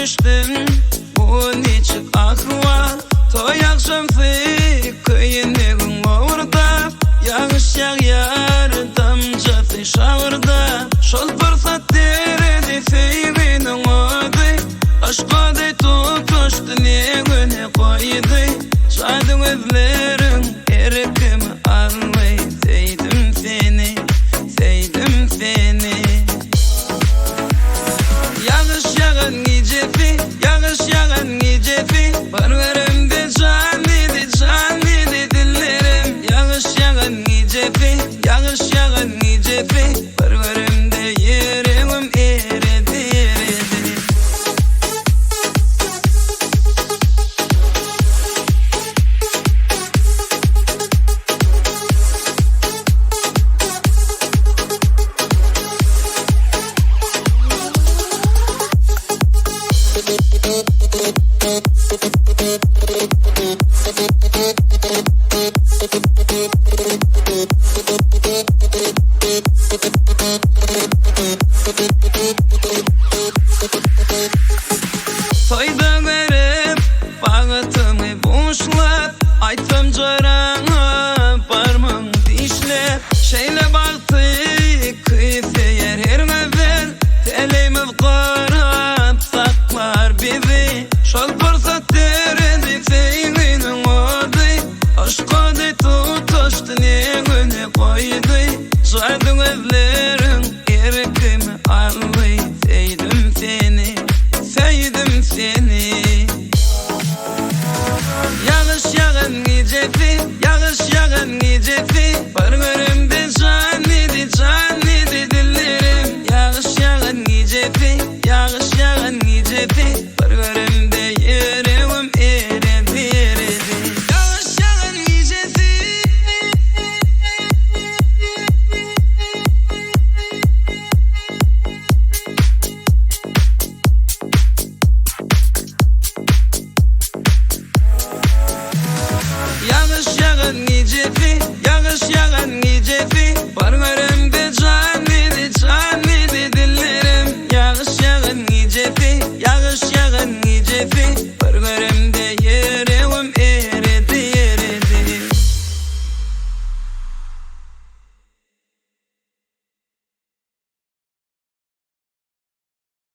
düştüm. Bu niçin ahval toyak şamfi kıyınlıgın orada. Yağış yağar damcatı şavurda. Şol fırsat deredi feyrinin odı. Aşkada tutuştu ne güne koydu. Şadın özlerin erkimi anlay. Sevdim seni, sevdim seni. Yağış yağan gecesi, yağış yağan gecesi. Parvarımda can idi dillerim. Yağış yağan gecesi, yağış yağan gecesi. Parvarımda yerim eridi eridi. Thank you.